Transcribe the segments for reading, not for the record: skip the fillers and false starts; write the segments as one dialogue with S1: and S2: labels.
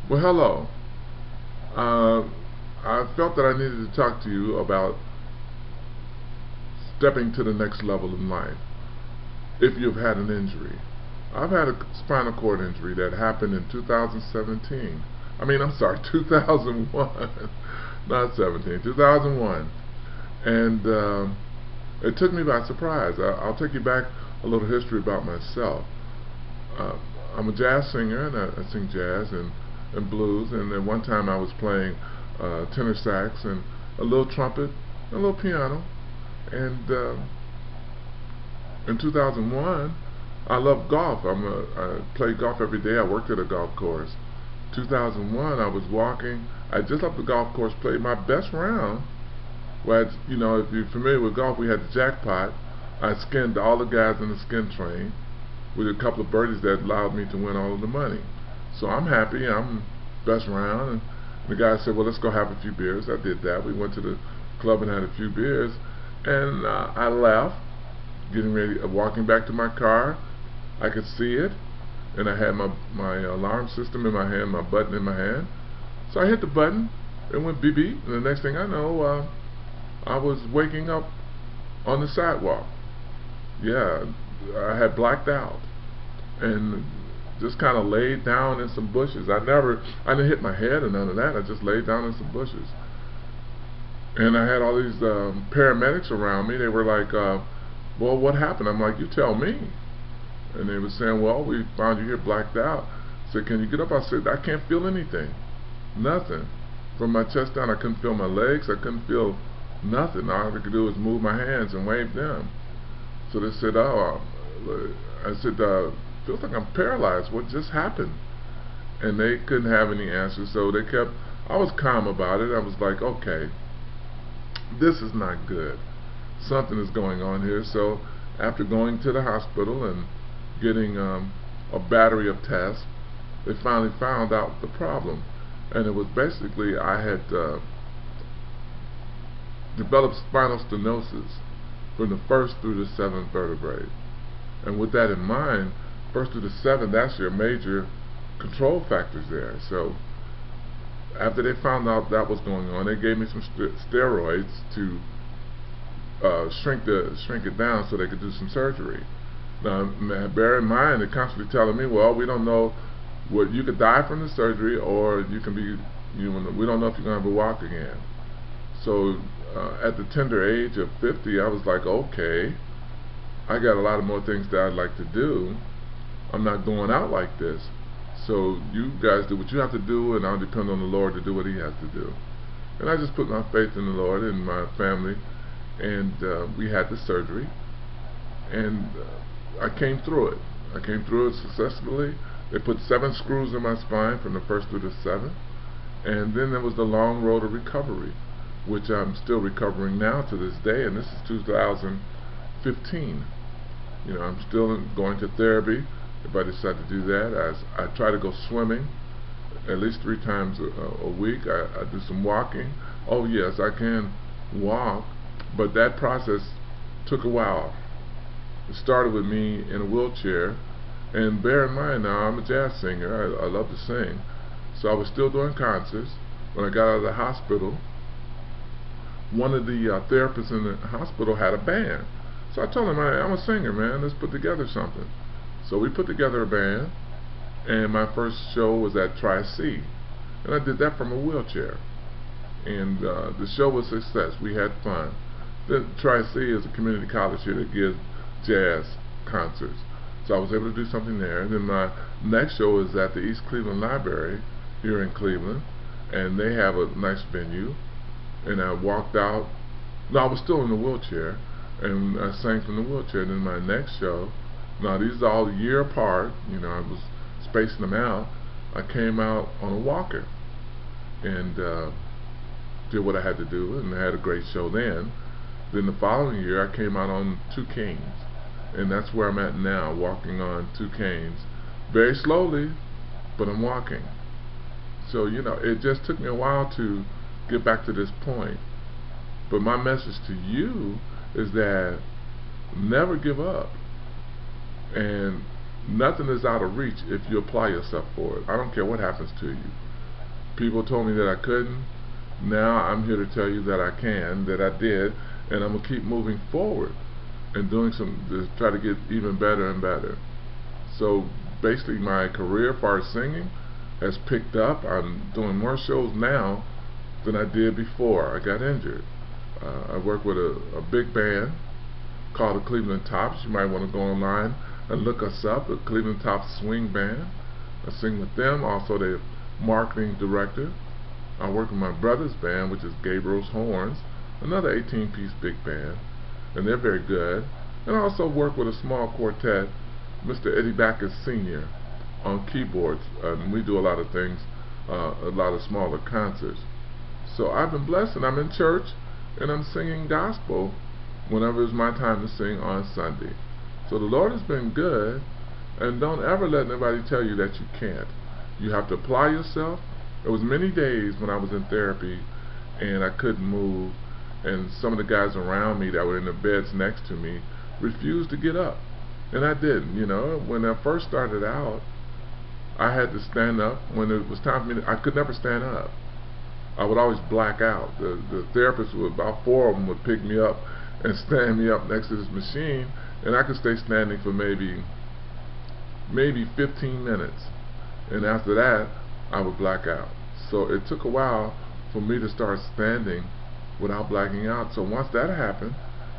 S1: Well, hello. Uh, I felt that I needed to talk to you about stepping to the next level in life if you've had an injury. I've had a spinal cord injury that happened in 2017. I'm sorry, 2001. Not 17, 2001. And it took me by surprise. I'll take you back a little history about myself. Uh, I'm a jazz singer, and I sing jazz and blues. And then one time I was playing tenor sax and a little trumpet, and a little piano. And in 2001, I love golf. I play golf every day. I worked at a golf course. 2001, I was walking. I just left the golf course, played my best round. Where if you're familiar with golf, we had the jackpot. I skinned all the guys in the skin train with a couple of birdies that allowed me to win all of the money. So I'm happy. I'm best round. And the guy said, "Well, let's go have a few beers." I did that. We went to the club and had a few beers, and I left, getting ready, walking back to my car. I could see it, and I had my alarm system in my hand, my button in my hand. So I hit the button. It went beep beep, and the next thing I know, I was waking up on the sidewalk. Yeah, I had blacked out and just kind of laid down in some bushes. I didn't hit my head or none of that. I just laid down in some bushes. And I had all these paramedics around me. They were like, "Well, what happened?" I'm like, "You tell me." And they were saying, "Well, we found you here blacked out." I said, "Can you get up?" I said, "I can't feel anything. Nothing. From my chest down, I couldn't feel my legs. I couldn't feel nothing. All I could do was move my hands and wave them." So they said, "Oh," I said, "Feels like I'm paralyzed. What just happened?" And they couldn't have any answers. So I was calm about it. I was like, "Okay, this is not good. Something is going on here." So after going to the hospital and getting a battery of tests, they finally found out the problem. And it was basically I had developed spinal stenosis from the first through the seventh vertebrae. And with that in mind, first through the seventh, that's your major control factors there. So after they found out that was going on, they gave me some steroids to shrink it down so they could do some surgery. Now, bear in mind, they're constantly telling me, "Well, we don't know what you could die from the surgery, or you can be, we don't know if you're going to ever walk again." So at the tender age of 50, I was like, "Okay, I got a lot of more things that I'd like to do. I'm not going out like this. So you guys do what you have to do, and I'll depend on the Lord to do what He has to do." And I just put my faith in the Lord and my family, and we had the surgery, and I came through it. I came through it successfully. They put 7 screws in my spine from the first through the 7th, and then there was the long road of recovery, which I'm still recovering now to this day, and this is 2015. I'm still going to therapy if I decide to do that. As I try to go swimming at least 3 times a week. I do some walking. Oh yes, I can walk, but that process took a while. It started with me in a wheelchair, and bear in mind now, I'm a jazz singer. I love to sing. So I was still doing concerts. When I got out of the hospital, one of the therapists in the hospital had a band. So I told him, "I'm a singer, man. Let's put together something." So we put together a band, and my first show was at Tri-C. And I did that from a wheelchair. And the show was a success. We had fun. Then Tri-C is a community college here that gives jazz concerts. So I was able to do something there. And then my next show is at the East Cleveland Library here in Cleveland. And they have a nice venue. And I walked out. No, I was still in the wheelchair. And I sang from the wheelchair. And then my next show, now these are all a year apart. I was spacing them out. I came out on a walker and did what I had to do, and I had a great show then. Then the following year I came out on 2 canes, and that's where I'm at now, walking on 2 canes, very slowly, but I'm walking. So it just took me a while to get back to this point. But my message to you is that never give up, and nothing is out of reach if you apply yourself for it. I don't care what happens to you. People told me that I couldn't. Now I'm here to tell you that I can, that I did, and I'm going to keep moving forward and doing to try to get even better and better. So basically my career as far as singing has picked up. I'm doing more shows now than I did before I got injured. I work with a big band called the Cleveland Tops. You might want to go online and look us up, the Cleveland Tops Swing Band. I sing with them, also the marketing director. I work with my brother's band, which is Gabriel's Horns, another 18-piece big band, and they're very good. And I also work with a small quartet, Mr. Eddie Backus Sr. on keyboards, and we do a lot of things, a lot of smaller concerts. So I've been blessed, and I'm in church, and I'm singing gospel whenever it's my time to sing on Sunday. So the Lord has been good, and don't ever let anybody tell you that you can't. You have to apply yourself. There was many days when I was in therapy and I couldn't move, and some of the guys around me that were in the beds next to me refused to get up, and I didn't. You know, when I first started out, I had to stand up. When it was time for me I could never stand up. I would always black out. The therapist, about 4 of them, would pick me up and stand me up next to this machine, and I could stay standing for maybe 15 minutes, and after that I would black out. So it took a while for me to start standing without blacking out. So once that happened,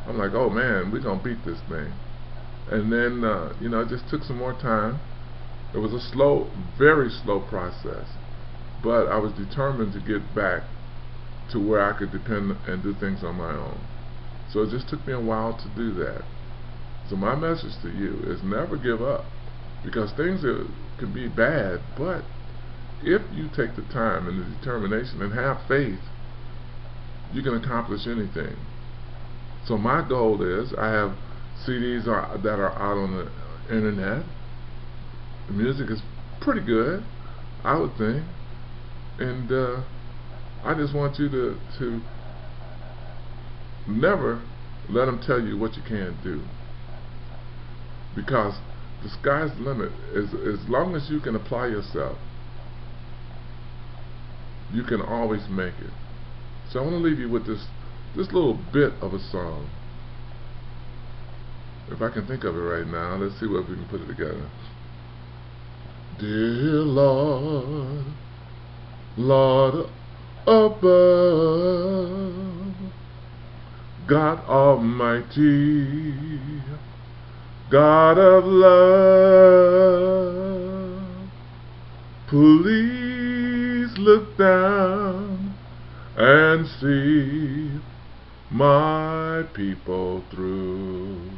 S1: I'm like, oh man, we're gonna beat this thing. And then you know, it just took some more time. It was a slow, very slow process, but I was determined to get back to where I could depend and do things on my own. So it just took me a while to do that. So my message to you is never give up, because things can be bad, but if you take the time and the determination and have faith, you can accomplish anything. So my goal is, I have CDs that are out on the internet. The music is pretty good, I would think, and I just want you to never let them tell you what you can't do, because the sky's the limit. As long as you can apply yourself, you can always make it. So I want to leave you with this little bit of a song. If I can think of it right now, let's see if we can put it together. Dear Lord, Lord above, God Almighty, God of love, please look down and see my people through.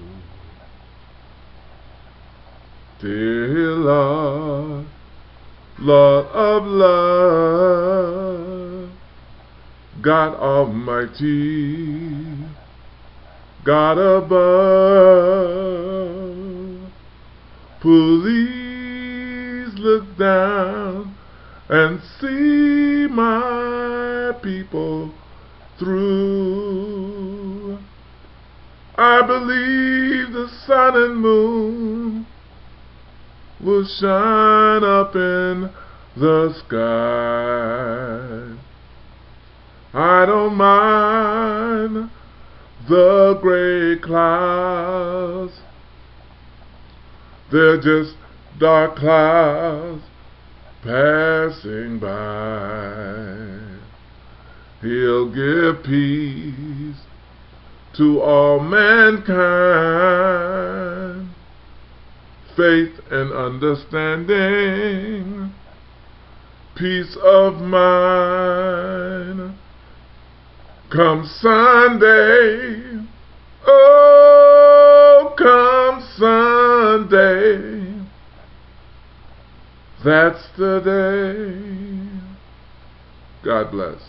S1: Dear Lord, Lord of love, God Almighty, God above, please look down and see my people through. I believe the sun and moon will shine up in the sky. I don't mind the gray clouds, they're just dark clouds passing by. He'll give peace to all mankind, faith and understanding, peace of mind. Come Sunday, oh come Sunday, that's the day. God bless.